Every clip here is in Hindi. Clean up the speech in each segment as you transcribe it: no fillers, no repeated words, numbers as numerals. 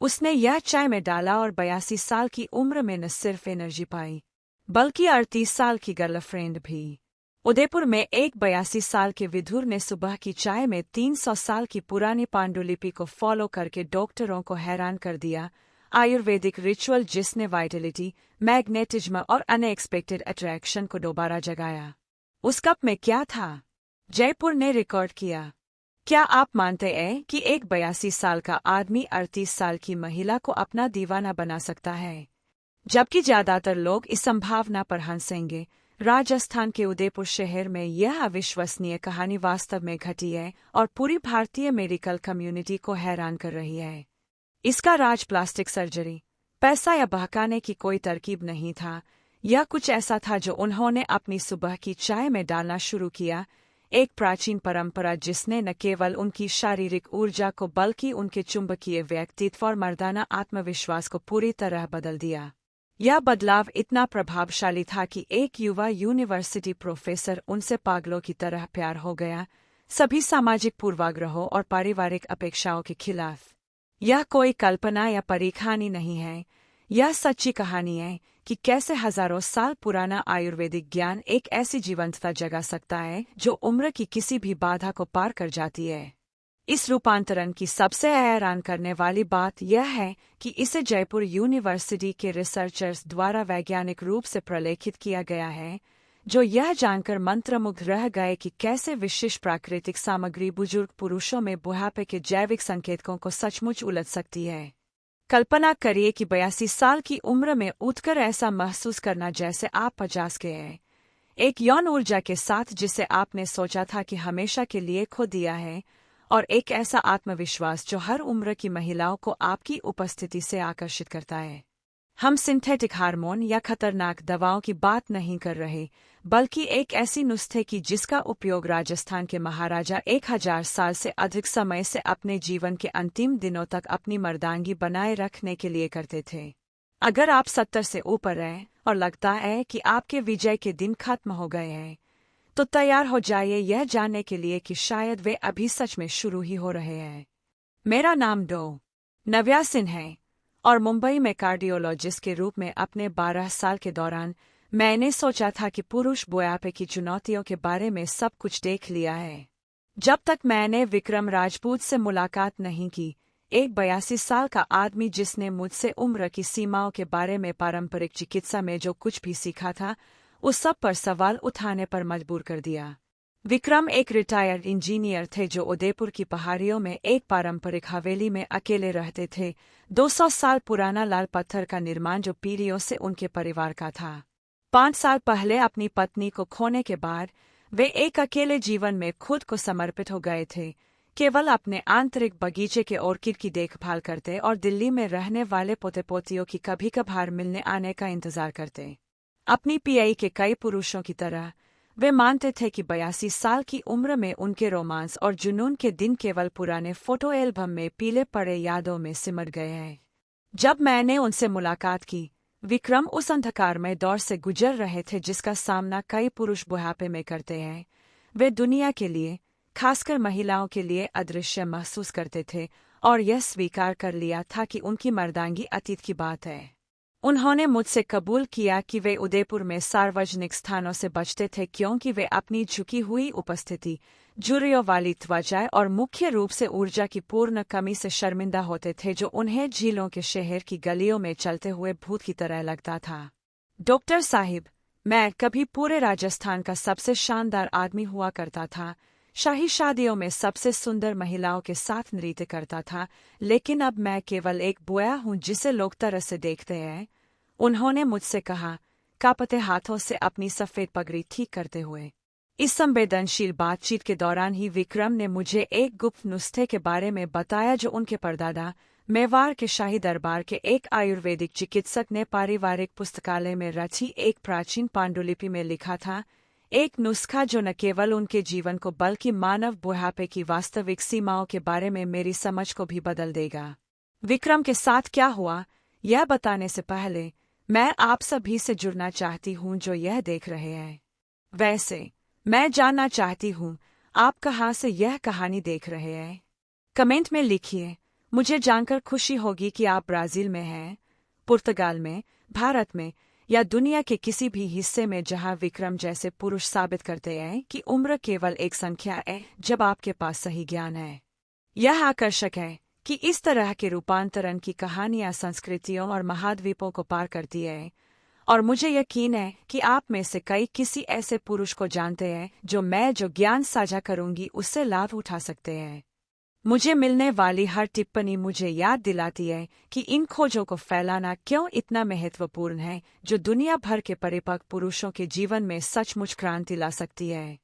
उसने यह चाय में डाला और 82 साल की उम्र में न सिर्फ एनर्जी पाई, बल्कि 38 साल की गर्लफ्रेंड भी। उदयपुर में एक 82 साल के विधुर ने सुबह की चाय में 300 साल की पुरानी पांडुलिपि को फॉलो करके डॉक्टरों को हैरान कर दिया। आयुर्वेदिक रिचुअल जिसने वाइटलिटी, मैग्नेटिज्म और अनएक्सपेक्टेड अट्रैक्शन को दोबारा जगाया। उस कप में क्या था? जयपुर ने रिकॉर्ड किया। क्या आप मानते हैं कि एक 82 साल का आदमी 38 साल की महिला को अपना दीवाना बना सकता है? जबकि ज्यादातर लोग इस संभावना पर हंसेंगे, राजस्थान के उदयपुर शहर में यह अविश्वसनीय कहानी वास्तव में घटी है और पूरी भारतीय मेडिकल कम्युनिटी को हैरान कर रही है। इसका राज प्लास्टिक सर्जरी, पैसा या बहकाने की कोई तरकीब नहीं था। यह कुछ ऐसा था जो उन्होंने अपनी सुबह की चाय में डालना शुरू किया, एक प्राचीन परंपरा जिसने न केवल उनकी शारीरिक ऊर्जा को बल्कि उनके चुंबकीय व्यक्तित्व और मर्दाना आत्मविश्वास को पूरी तरह बदल दिया। यह बदलाव इतना प्रभावशाली था कि एक युवा यूनिवर्सिटी प्रोफेसर उनसे पागलों की तरह प्यार हो गया, सभी सामाजिक पूर्वाग्रहों और पारिवारिक अपेक्षाओं के खिलाफ। यह कोई कल्पना या परीकहानी नहीं है, यह सच्ची कहानी है कि कैसे हजारों साल पुराना आयुर्वेदिक ज्ञान एक ऐसी जीवंतता जगा सकता है जो उम्र की किसी भी बाधा को पार कर जाती है। इस रूपांतरण की सबसे हैरान करने वाली बात यह है कि इसे जयपुर यूनिवर्सिटी के रिसर्चर्स द्वारा वैज्ञानिक रूप से प्रलेखित किया गया है, जो यह जानकर मंत्रमुग्ध रह गए कि कैसे विशिष्ट प्राकृतिक सामग्री बुजुर्ग पुरुषों में बुढ़ापे के जैविक संकेतकों को सचमुच उलट सकती है। कल्पना करिए कि 82 साल की उम्र में उठकर ऐसा महसूस करना जैसे आप 50 के हैं, एक यौन ऊर्जा के साथ जिसे आपने सोचा था कि हमेशा के लिए खो दिया है, और एक ऐसा आत्मविश्वास जो हर उम्र की महिलाओं को आपकी उपस्थिति से आकर्षित करता है। हम सिंथेटिक हार्मोन या खतरनाक दवाओं की बात नहीं कर रहे, बल्कि एक ऐसी नुस्खे की जिसका उपयोग राजस्थान के महाराजा 1000 साल से अधिक समय से अपने जीवन के अंतिम दिनों तक अपनी मर्दांगी बनाए रखने के लिए करते थे। अगर आप 70 से ऊपर हैं और लगता है कि आपके विजय के दिन खत्म हो गए हैं, तो तैयार हो जाइए यह जानने के लिए कि शायद वे अभी सच में शुरू ही हो रहे हैं। मेरा नाम नव्या सिंह है और मुंबई में कार्डियोलॉजिस्ट के रूप में अपने 12 साल के दौरान मैंने सोचा था कि पुरुष बुढ़ापे की चुनौतियों के बारे में सब कुछ देख लिया है। जब तक मैंने विक्रम राजपूत से मुलाकात नहीं की, एक 82 साल का आदमी जिसने मुझसे उम्र की सीमाओं के बारे में पारंपरिक चिकित्सा में जो कुछ भी सीखा था, उस सब पर सवाल उठाने पर मजबूर कर दिया। विक्रम एक रिटायर्ड इंजीनियर थे जो उदयपुर की पहाड़ियों में एक पारंपरिक हवेली में अकेले रहते थे। 200 साल पुराना लाल पत्थर का निर्माण जो पीढ़ियों से उनके परिवार का था। 5 साल पहले अपनी पत्नी को खोने के बाद वे एक अकेले जीवन में खुद को समर्पित हो गए थे, केवल अपने आंतरिक बगीचे के ऑर्किड की देखभाल करते और दिल्ली में रहने वाले पोते पोतियों की कभी कभार मिलने आने का इंतजार करते। अपनी पीआई के कई पुरुषों की तरह वे मानते थे कि 82 साल की उम्र में उनके रोमांस और जुनून के दिन केवल पुराने फोटो एल्बम में पीले पड़े यादों में सिमट गए हैं। जब मैंने उनसे मुलाकात की, विक्रम उस अंधकारमय दौर से गुजर रहे थे जिसका सामना कई पुरुष बुढ़ापे में करते हैं। वे दुनिया के लिए, खासकर महिलाओं के लिए अदृश्य महसूस करते थे और यह स्वीकार कर लिया था कि उनकी मर्दांगी अतीत की बात है। उन्होंने मुझसे कबूल किया कि वे उदयपुर में सार्वजनिक स्थानों से बचते थे क्योंकि वे अपनी झुकी हुई उपस्थिति, झुर्रियों वाली त्वचा और मुख्य रूप से ऊर्जा की पूर्ण कमी से शर्मिंदा होते थे जो उन्हें झीलों के शहर की गलियों में चलते हुए भूत की तरह लगता था। डॉक्टर साहिब, मैं कभी पूरे राजस्थान का सबसे शानदार आदमी हुआ करता था, शाही शादियों में सबसे सुंदर महिलाओं के साथ नृत्य करता था, लेकिन अब मैं केवल एक बुआ हूँ जिसे लोग तरह से देखते हैं। उन्होंने मुझसे कहा, कांपते हाथों से अपनी सफेद पगड़ी ठीक करते हुए। इस संवेदनशील बातचीत के दौरान ही विक्रम ने मुझे एक गुप्त नुस्खे के बारे में बताया जो उनके परदादा, मेवाड़ के शाही दरबार के एक आयुर्वेदिक चिकित्सक ने पारिवारिक पुस्तकालय में रची एक प्राचीन पांडुलिपि में लिखा था, एक नुस्खा जो न केवल उनके जीवन को बल्कि मानव बुढ़ापे की वास्तविक सीमाओं के बारे में मेरी समझ को भी बदल देगा। विक्रम के साथ क्या हुआ, यह बताने से पहले मैं आप सभी से जुड़ना चाहती हूँ जो यह देख रहे हैं। वैसे मैं जानना चाहती हूँ, आप कहाँ से यह कहानी देख रहे हैं? कमेंट में लिखिए, मुझे जानकर खुशी होगी कि आप ब्राजील में हैं, पुर्तगाल में, भारत में या दुनिया के किसी भी हिस्से में जहां विक्रम जैसे पुरुष साबित करते हैं कि उम्र केवल एक संख्या है जब आपके पास सही ज्ञान है। यह आकर्षक है कि इस तरह के रूपांतरण की कहानियां संस्कृतियों और महाद्वीपों को पार करती है, और मुझे यकीन है कि आप में से कई किसी ऐसे पुरुष को जानते हैं जो ज्ञान साझा करूंगी उससे लाभ उठा सकते हैं। मुझे मिलने वाली हर टिप्पणी मुझे याद दिलाती है कि इन खोजों को फैलाना क्यों इतना महत्वपूर्ण है, जो दुनिया भर के परिपक्व पुरुषों के जीवन में सचमुच क्रांति ला सकती है।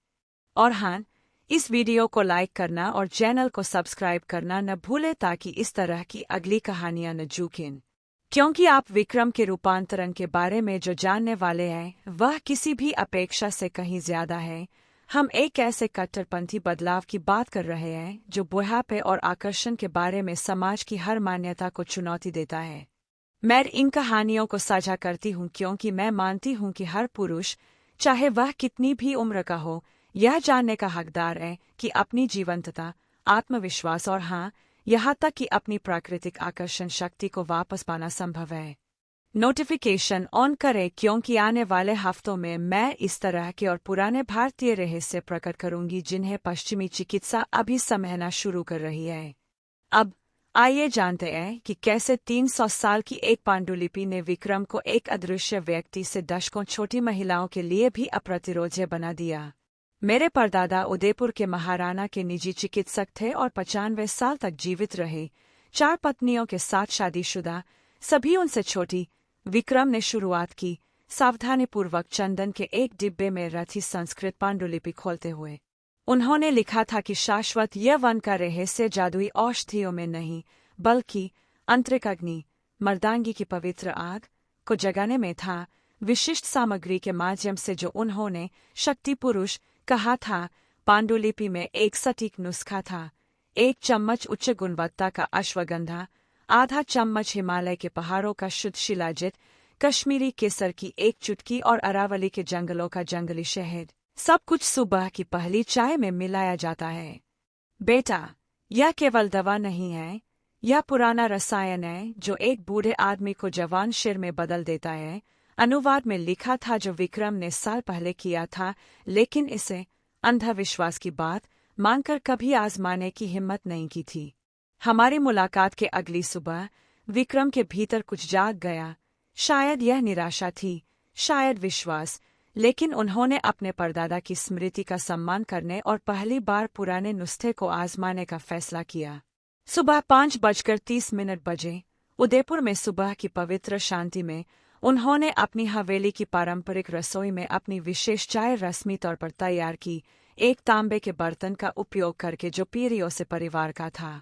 और हाँ, इस वीडियो को लाइक करना और चैनल को सब्सक्राइब करना न भूलें ताकि इस तरह की अगली कहानियां न चूकें, क्योंकि आप विक्रम के रूपांतरण के बारे में जो जानने वाले हैं वह किसी भी अपेक्षा से कहीं ज्यादा है। हम एक ऐसे कट्टरपंथी बदलाव की बात कर रहे हैं जो बुढ़ापे और आकर्षण के बारे में समाज की हर मान्यता को चुनौती देता है। मैं इन कहानियों को साझा करती हूँ क्योंकि मैं मानती हूँ कि हर पुरुष, चाहे वह कितनी भी उम्र का हो, यह जानने का हकदार है कि अपनी जीवंतता, आत्मविश्वास और हाँ, यहाँ तक कि अपनी प्राकृतिक आकर्षण शक्ति को वापस पाना संभव है। नोटिफिकेशन ऑन करें क्योंकि आने वाले हफ्तों में मैं इस तरह के और पुराने भारतीय रहस्य प्रकट करूंगी जिन्हें पश्चिमी चिकित्सा अभी समझना शुरू कर रही है। अब आइए जानते हैं कि कैसे 300 साल की एक पांडुलिपि ने विक्रम को एक अदृश्य व्यक्ति से दशकों छोटी महिलाओं के लिए भी अप्रतिरोध्य बना दिया। मेरे परदादा उदयपुर के महाराणा के निजी चिकित्सक थे और 95 साल तक जीवित रहे, 4 पत्नियों के साथ शादीशुदा, सभी उनसे छोटी। विक्रम ने शुरुआत की, सावधानीपूर्वक चंदन के एक डिब्बे में रखी संस्कृत पांडुलिपि खोलते हुए। उन्होंने लिखा था कि शाश्वत यौवन का रहस्य जादुई औषधियों में नहीं, बल्कि आंतरिक अग्नि, मर्दांगी की पवित्र आग को जगाने में था। विशिष्ट सामग्री के माध्यम से जो उन्होंने शक्ति पुरुष कहा था, पांडुलिपि में एक सटीक नुस्खा था। 1 चम्मच उच्च गुणवत्ता का अश्वगंधा, आधा चम्मच हिमालय के पहाड़ों का शुद्ध शिलाजित, कश्मीरी केसर की 1 चुटकी और अरावली के जंगलों का जंगली शहद, सब कुछ सुबह की पहली चाय में मिलाया जाता है। बेटा, यह केवल दवा नहीं है, यह पुराना रसायन है जो एक बूढ़े आदमी को जवान शेर में बदल देता है। अनुवाद में लिखा था जो विक्रम ने साल पहले किया था, लेकिन इसे अंधविश्वास की बात मानकर कभी आजमाने की हिम्मत नहीं की थी। हमारी मुलाकात के अगली सुबह विक्रम के भीतर कुछ जाग गया। शायद यह निराशा थी, शायद विश्वास, लेकिन उन्होंने अपने परदादा की स्मृति का सम्मान करने और पहली बार पुराने नुस्खे को आजमाने का फैसला किया। सुबह 5:30 बजे उदयपुर में सुबह की पवित्र शांति में उन्होंने अपनी हवेली की पारंपरिक रसोई में अपनी विशेष चाय रस्मी तौर पर तैयार की, एक तांबे के बर्तन का उपयोग करके जो पीढ़ियों से परिवार का था।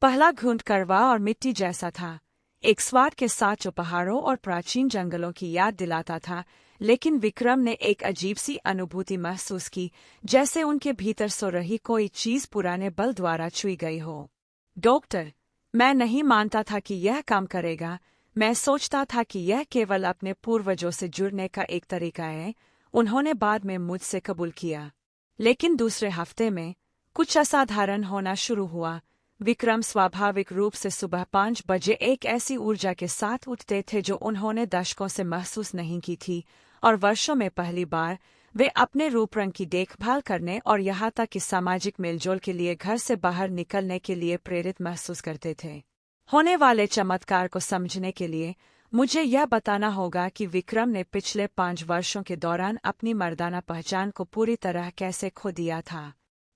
पहला घूंट कड़वा और मिट्टी जैसा था, एक स्वाद के साथ जो पहाड़ों और प्राचीन जंगलों की याद दिलाता था, लेकिन विक्रम ने एक अजीब सी अनुभूति महसूस की, जैसे उनके भीतर सो रही कोई चीज पुराने बल द्वारा छुई गई हो। डॉक्टर, मैं नहीं मानता था कि यह काम करेगा। मैं सोचता था कि यह केवल अपने पूर्वजों से जुड़ने का एक तरीका है, उन्होंने बाद में मुझसे कबूल किया। लेकिन दूसरे हफ्ते में कुछ असाधारण होना शुरू हुआ। विक्रम स्वाभाविक रूप से सुबह 5 बजे एक ऐसी ऊर्जा के साथ उठते थे जो उन्होंने दशकों से महसूस नहीं की थी, और वर्षों में पहली बार वे अपने रूप रंग की देखभाल करने और यहाँ तक कि सामाजिक मेलजोल के लिए घर से बाहर निकलने के लिए प्रेरित महसूस करते थे। होने वाले चमत्कार को समझने के लिए मुझे यह बताना होगा कि विक्रम ने पिछले 5 वर्षों के दौरान अपनी मर्दाना पहचान को पूरी तरह कैसे खो दिया था।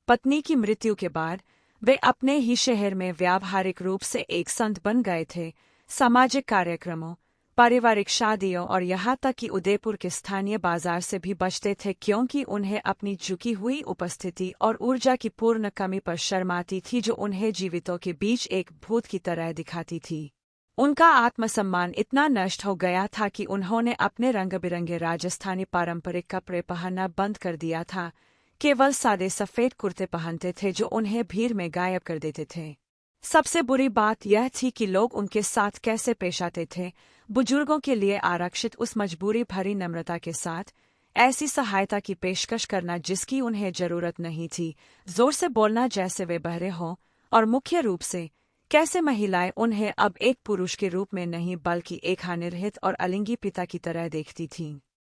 पत्नी की मृत्यु के बाद वे अपने ही शहर में व्यावहारिक रूप से एक संत बन गए थे। सामाजिक कार्यक्रमों, पारिवारिक शादियों और यहाँ तक कि उदयपुर के स्थानीय बाजार से भी बचते थे, क्योंकि उन्हें अपनी झुकी हुई उपस्थिति और ऊर्जा की पूर्ण कमी पर शर्म आती थी जो उन्हें जीवितों के बीच एक भूत की तरह दिखाती थी। उनका आत्मसम्मान इतना नष्ट हो गया था कि उन्होंने अपने रंग बिरंगे राजस्थानी पारंपरिक कपड़े पहनना बंद कर दिया था, केवल सादे सफेद कुर्ते पहनते थे जो उन्हें भीड़ में गायब कर देते थे। सबसे बुरी बात यह थी कि लोग उनके साथ कैसे पेश आते थे, बुजुर्गों के लिए आरक्षित उस मजबूरी भरी नम्रता के साथ, ऐसी सहायता की पेशकश करना जिसकी उन्हें जरूरत नहीं थी, जोर से बोलना जैसे वे बहरे हों, और मुख्य रूप से कैसे महिलाएं उन्हें अब एक पुरुष के रूप में नहीं बल्कि एक अनिर्हित और अलिंगी पिता की तरह देखती थीं।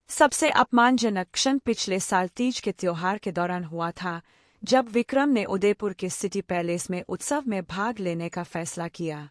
सबसे अपमानजनक क्षण पिछले साल तीज के त्योहार के दौरान हुआ था, जब विक्रम ने उदयपुर के सिटी पैलेस में उत्सव में भाग लेने का फैसला किया।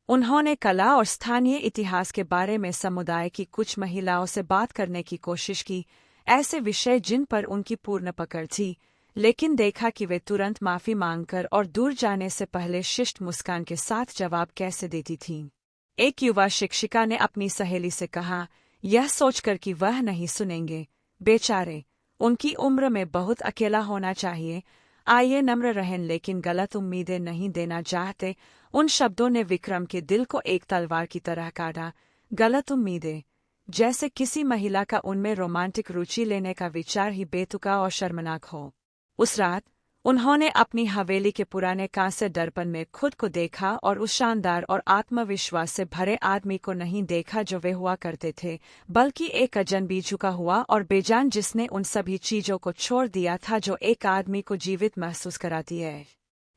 उन्होंने कला और स्थानीय इतिहास के बारे में समुदाय की कुछ महिलाओं से बात करने की कोशिश की, ऐसे विषय जिन पर उनकी पूर्ण पकड़ थी, लेकिन देखा कि वे तुरंत माफी मांगकर और दूर जाने से पहले शिष्ट मुस्कान के साथ जवाब कैसे देती थीं। एक युवा शिक्षिका ने अपनी सहेली से कहा, यह सोचकर कि वह नहीं सुनेंगे, बेचारे, उनकी उम्र में बहुत अकेला होना चाहिए, आइए नम्र रहें लेकिन गलत उम्मीदें नहीं देना चाहते। उन शब्दों ने विक्रम के दिल को एक तलवार की तरह काटा। गलत उम्मीदें, जैसे किसी महिला का उनमें रोमांटिक रुचि लेने का विचार ही बेतुका और शर्मनाक हो। उस रात उन्होंने अपनी हवेली के पुराने कांस्य दर्पण में खुद को देखा और उस शानदार और आत्मविश्वास से भरे आदमी को नहीं देखा जो वे हुआ करते थे, बल्कि एक अजनबी झुका हुआ और बेजान जिसने उन सभी चीजों को छोड़ दिया था जो एक आदमी को जीवित महसूस कराती है।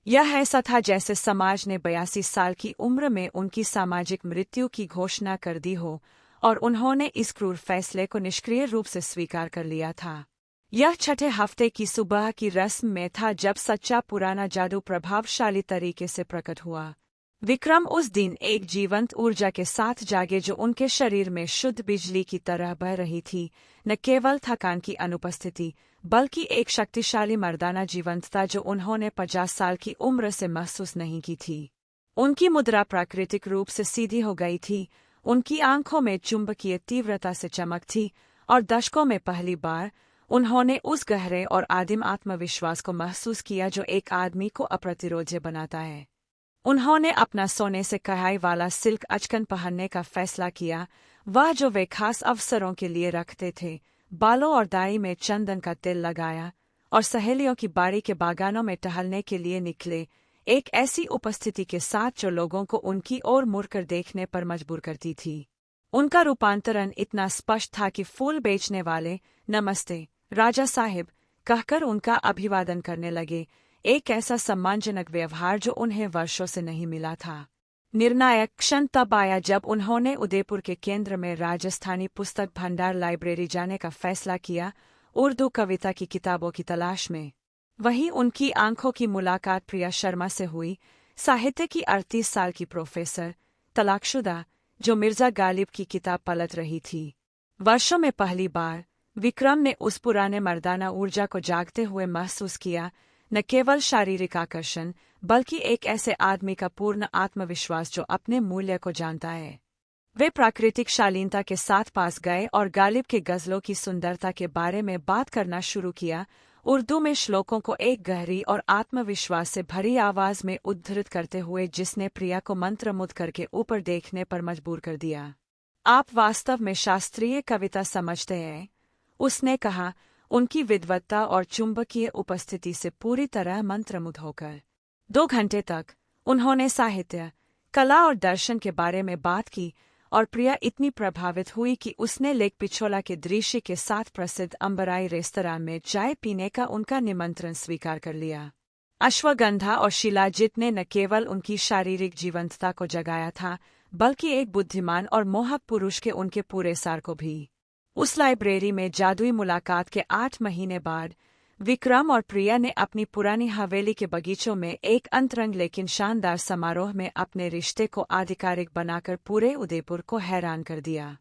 यह ऐसा था जैसे समाज ने 82 साल की उम्र में उनकी सामाजिक मृत्यु की घोषणा कर दी हो और उन्होंने इस क्रूर फैसले को निष्क्रिय रूप से स्वीकार कर लिया था। यह छठे हफ्ते की सुबह की रस्म में था जब सच्चा पुराना जादू प्रभावशाली तरीके से प्रकट हुआ। विक्रम उस दिन एक जीवंत ऊर्जा के साथ जागे जो उनके शरीर में शुद्ध बिजली की तरह बह रही थी, न केवल थकान की अनुपस्थिति बल्कि एक शक्तिशाली मर्दाना जीवंतता जो उन्होंने 50 साल की उम्र से महसूस नहीं की थी। उनकी मुद्रा प्राकृतिक रूप से सीधी हो गई थी, उनकी आंखों में चुंबकीय तीव्रता से चमक थी और दशकों में पहली बार उन्होंने उस गहरे और आदिम आत्मविश्वास को महसूस किया जो एक आदमी को अप्रतिरोध्य बनाता है। उन्होंने अपना सोने से कढ़ाई वाला सिल्क अचकन पहनने का फैसला किया, वह जो वे खास अवसरों के लिए रखते थे, बालों और दाढ़ी में चंदन का तेल लगाया और सहेलियों की बाड़ी के बागानों में टहलने के लिए निकले, एक ऐसी उपस्थिति के साथ जो लोगों को उनकी ओर मुड़कर देखने पर मजबूर करती थी। उनका रूपांतरण इतना स्पष्ट था कि फूल बेचने वाले नमस्ते राजा साहिब कहकर उनका अभिवादन करने लगे, एक ऐसा सम्मानजनक व्यवहार जो उन्हें वर्षों से नहीं मिला था। निर्णायक क्षण तब आया जब उन्होंने उदयपुर के केंद्र में राजस्थानी पुस्तक भंडार लाइब्रेरी जाने का फैसला किया, उर्दू कविता की किताबों की तलाश में। वहीं उनकी आंखों की मुलाकात प्रिया शर्मा से हुई, साहित्य की 38 साल की प्रोफेसर, तलाकशुदा, जो मिर्जा गालिब की किताब पलट रही थी। वर्षों में पहली बार विक्रम ने उस पुराने मर्दाना ऊर्जा को जागते हुए महसूस किया, न केवल शारीरिक आकर्षण बल्कि एक ऐसे आदमी का पूर्ण आत्मविश्वास जो अपने मूल्य को जानता है। वे प्राकृतिक शालीनता के साथ पास गए और गालिब के गज़लों की सुंदरता के बारे में बात करना शुरू किया, उर्दू में श्लोकों को एक गहरी और आत्मविश्वास से भरी आवाज में उद्धृत करते हुए जिसने प्रिया को मंत्रमुग्ध करके ऊपर देखने पर मजबूर कर दिया। आप वास्तव में शास्त्रीय कविता समझते हैं, उसने कहा, उनकी विद्वत्ता और चुंबकीय उपस्थिति से पूरी तरह मंत्रमुग्ध होकर। 2 घंटे तक उन्होंने साहित्य, कला और दर्शन के बारे में बात की और प्रिया इतनी प्रभावित हुई कि उसने लेक पिछोला के दृश्य के साथ प्रसिद्ध अंबराई रेस्तरां में चाय पीने का उनका निमंत्रण स्वीकार कर लिया। अश्वगंधा और शिलाजीत ने न केवल उनकी शारीरिक जीवंतता को जगाया था, बल्कि एक बुद्धिमान और मोहक पुरुष के उनके पूरे सार को भी। उस लाइब्रेरी में जादुई मुलाकात के 8 महीने बाद विक्रम और प्रिया ने अपनी पुरानी हवेली के बगीचों में एक अंतरंग लेकिन शानदार समारोह में अपने रिश्ते को आधिकारिक बनाकर पूरे उदयपुर को हैरान कर दिया।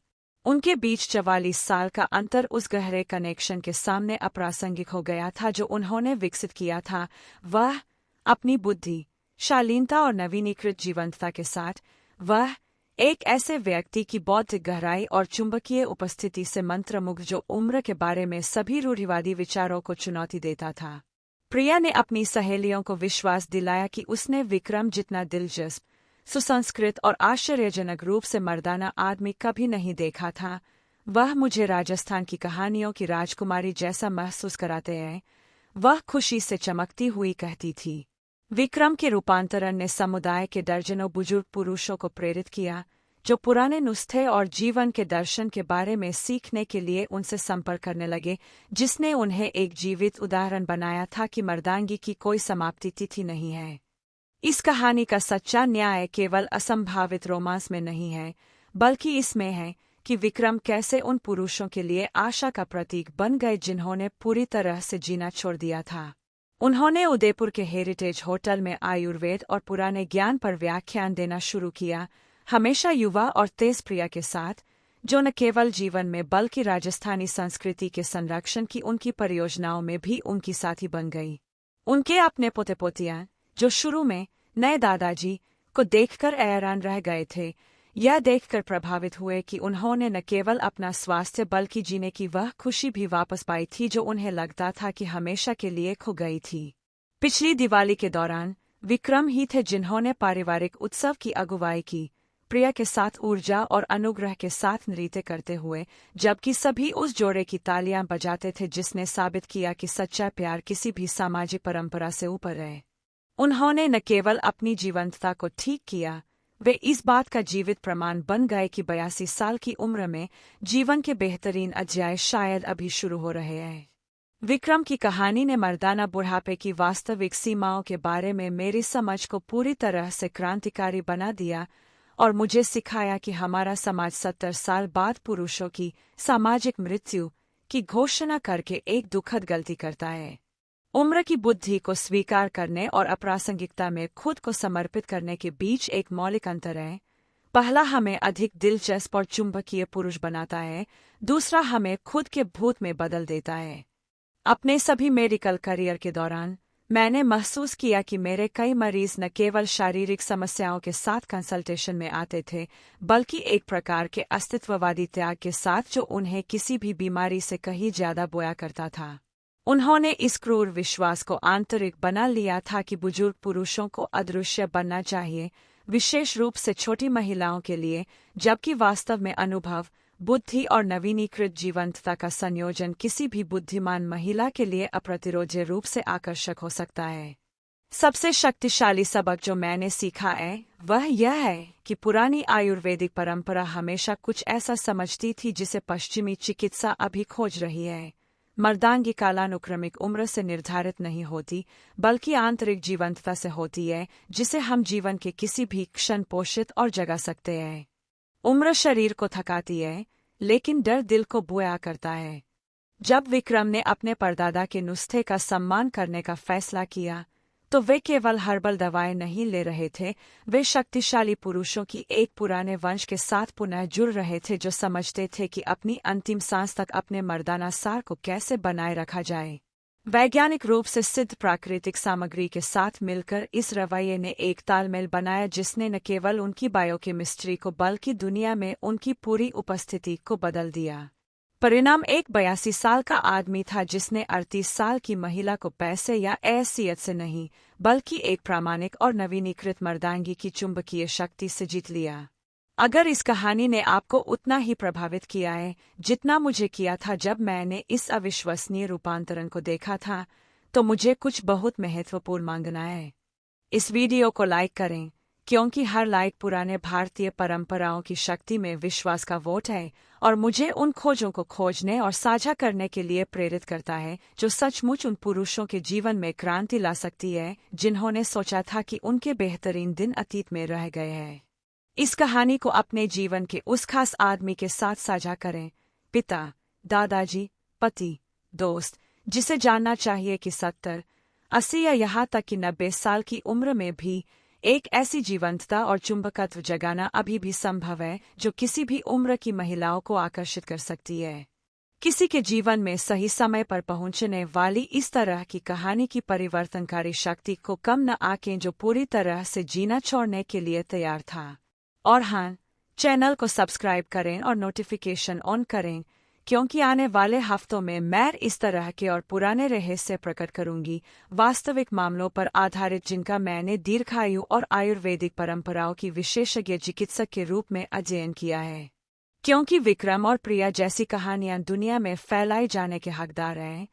उनके बीच 44 साल का अंतर उस गहरे कनेक्शन के सामने अप्रासंगिक हो गया था जो उन्होंने विकसित किया था। वह अपनी बुद्धि, शालीनता और नवीनीकृत जीवंतता के साथ, वह एक ऐसे व्यक्ति की बौद्धिक गहराई और चुंबकीय उपस्थिति से मंत्रमुग्ध जो उम्र के बारे में सभी रूढ़िवादी विचारों को चुनौती देता था। प्रिया ने अपनी सहेलियों को विश्वास दिलाया कि उसने विक्रम जितना दिलचस्प, सुसंस्कृत और आश्चर्यजनक रूप से मर्दाना आदमी कभी नहीं देखा था। वह मुझे राजस्थान की कहानियों की राजकुमारी जैसा महसूस कराते हैं, वह खुशी से चमकती हुई कहती थी। विक्रम के रूपांतरण ने समुदाय के दर्जनों बुजुर्ग पुरुषों को प्रेरित किया, जो पुराने नुस्खे और जीवन के दर्शन के बारे में सीखने के लिए उनसे संपर्क करने लगे, जिसने उन्हें एक जीवित उदाहरण बनाया था कि मर्दांगी की कोई समाप्ति तिथि नहीं है। इस कहानी का सच्चा न्याय केवल असंभावित रोमांस में नहीं है, बल्कि इसमें है कि विक्रम कैसे उन पुरुषों के लिए आशा का प्रतीक बन गए जिन्होंने पूरी तरह से जीना छोड़ दिया था। उन्होंने उदयपुर के हेरिटेज होटल में आयुर्वेद और पुराने ज्ञान पर व्याख्यान देना शुरू किया, हमेशा युवा और तेजप्रिया के साथ, जो न केवल जीवन में बल्कि राजस्थानी संस्कृति के संरक्षण की उनकी परियोजनाओं में भी उनकी साथी बन गई। उनके अपने पोते पोतियां, जो शुरू में नए दादाजी को देखकर हैरान रह गए थे, यह देखकर प्रभावित हुए कि उन्होंने न केवल अपना स्वास्थ्य बल्कि जीने की वह खुशी भी वापस पाई थी जो उन्हें लगता था कि हमेशा के लिए खो गई थी। पिछली दिवाली के दौरान विक्रम ही थे जिन्होंने पारिवारिक उत्सव की अगुवाई की, प्रिया के साथ ऊर्जा और अनुग्रह के साथ नृत्य करते हुए, जबकि सभी उस जोड़े की तालियां बजाते थे जिसने साबित किया कि सच्चा प्यार किसी भी सामाजिक परंपरा से ऊपर है। उन्होंने न केवल अपनी जीवंतता को ठीक किया, वे इस बात का जीवित प्रमाण बन गए कि 82 साल की उम्र में जीवन के बेहतरीन अध्याय शायद अभी शुरू हो रहे हैं। विक्रम की कहानी ने मर्दाना बुढ़ापे की वास्तविक सीमाओं के बारे में मेरी समझ को पूरी तरह से क्रांतिकारी बना दिया और मुझे सिखाया कि हमारा समाज 70 साल बाद पुरुषों की सामाजिक मृत्यु की घोषणा करके एक दुखद गलती करता है। उम्र की बुद्धि को स्वीकार करने और अप्रासंगिकता में खुद को समर्पित करने के बीच एक मौलिक अंतर है। पहला हमें अधिक दिलचस्प और चुंबकीय पुरुष बनाता है, दूसरा हमें खुद के भूत में बदल देता है। अपने सभी मेडिकल करियर के दौरान मैंने महसूस किया कि मेरे कई मरीज न केवल शारीरिक समस्याओं के साथ कंसल्टेशन में आते थे, बल्कि एक प्रकार के अस्तित्ववादी त्याग के साथ जो उन्हें किसी भी बीमारी से कहीं ज्यादा बोया करता था। उन्होंने इस क्रूर विश्वास को आंतरिक बना लिया था कि बुजुर्ग पुरुषों को अदृश्य बनना चाहिए, विशेष रूप से छोटी महिलाओं के लिए, जबकि वास्तव में अनुभव, बुद्धि और नवीनीकृत जीवंतता का संयोजन किसी भी बुद्धिमान महिला के लिए अप्रतिरोध्य रूप से आकर्षक हो सकता है। सबसे शक्तिशाली सबक जो मैंने सीखा है वह यह है कि पुरानी आयुर्वेदिक परंपरा हमेशा कुछ ऐसा समझती थी जिसे पश्चिमी चिकित्सा अभी खोज रही है। मर्दांगी कालानुक्रमिक उम्र से निर्धारित नहीं होती, बल्कि आंतरिक जीवंतता से होती है, जिसे हम जीवन के किसी भी क्षण पोषित और जगा सकते हैं। उम्र शरीर को थकाती है, लेकिन डर दिल को बोया करता है। जब विक्रम ने अपने परदादा के नुस्खे का सम्मान करने का फैसला किया, तो वे केवल हर्बल दवाएं नहीं ले रहे थे, वे शक्तिशाली पुरुषों की एक पुराने वंश के साथ पुनः जुड़ रहे थे जो समझते थे कि अपनी अंतिम सांस तक अपने मर्दाना सार को कैसे बनाए रखा जाए। वैज्ञानिक रूप से सिद्ध प्राकृतिक सामग्री के साथ मिलकर इस रवैये ने एक तालमेल बनाया जिसने न केवल उनकी बायोकेमिस्ट्री को बल्कि दुनिया में उनकी पूरी उपस्थिति को बदल दिया। परिणाम एक 82 साल का आदमी था जिसने 38 साल की महिला को पैसे या हैसियत से नहीं, बल्कि एक प्रामाणिक और नवीनीकृत मर्दांगी की चुंबकीय शक्ति से जीत लिया। अगर इस कहानी ने आपको उतना ही प्रभावित किया है जितना मुझे किया था जब मैंने इस अविश्वसनीय रूपांतरण को देखा था, तो मुझे कुछ बहुत महत्वपूर्ण मांगना है। इस वीडियो को लाइक करें, क्योंकि हर लाइक पुराने भारतीय परंपराओं की शक्ति में विश्वास का वोट है और मुझे उन खोजों को खोजने और साझा करने के लिए प्रेरित करता है जो सचमुच उन पुरुषों के जीवन में क्रांति ला सकती है जिन्होंने सोचा था कि उनके बेहतरीन दिन अतीत में रह गए हैं। इस कहानी को अपने जीवन के उस खास आदमी के साथ साझा करें, पिता, दादाजी, पति, दोस्त, जिसे जानना चाहिए कि 70, 80 या यहाँ तक कि 90 साल की उम्र में भी एक ऐसी जीवंतता और चुंबकत्व जगाना अभी भी संभव है जो किसी भी उम्र की महिलाओं को आकर्षित कर सकती है। किसी के जीवन में सही समय पर पहुंचने वाली इस तरह की कहानी की परिवर्तनकारी शक्ति को कम न आंकें जो पूरी तरह से जीना छोड़ने के लिए तैयार था। और हाँ, चैनल को सब्सक्राइब करें और नोटिफिकेशन ऑन करें, क्योंकि आने वाले हफ्तों में मैं इस तरह के और पुराने रहस्य प्रकट करूंगी, वास्तविक मामलों पर आधारित जिनका मैंने दीर्घायु और आयुर्वेदिक परंपराओं की विशेषज्ञ चिकित्सक के रूप में अध्ययन किया है। क्योंकि विक्रम और प्रिया जैसी कहानियां दुनिया में फैलाई जाने के हकदार हैं,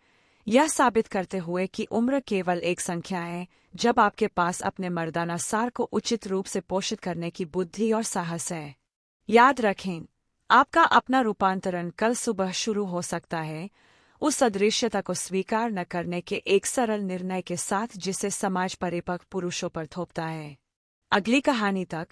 यह साबित करते हुए कि उम्र केवल एक संख्या है जब आपके पास अपने मर्दाना सार को उचित रूप से पोषित करने की बुद्धि और साहस है। याद रखें, आपका अपना रूपांतरण कल सुबह शुरू हो सकता है। उस अदृश्यता को स्वीकार न करने के एक सरल निर्णय के साथ जिसे समाज परिपक्व पुरुषों पर थोपता है। अगली कहानी तक,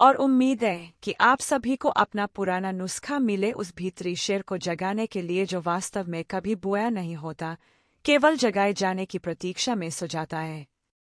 और उम्मीद है कि आप सभी को अपना पुराना नुस्खा मिले उस भीतरी शेर को जगाने के लिए जो वास्तव में कभी बुआ नहीं होता, केवल जगाए जाने की प्रतीक्षा में सो जाता है।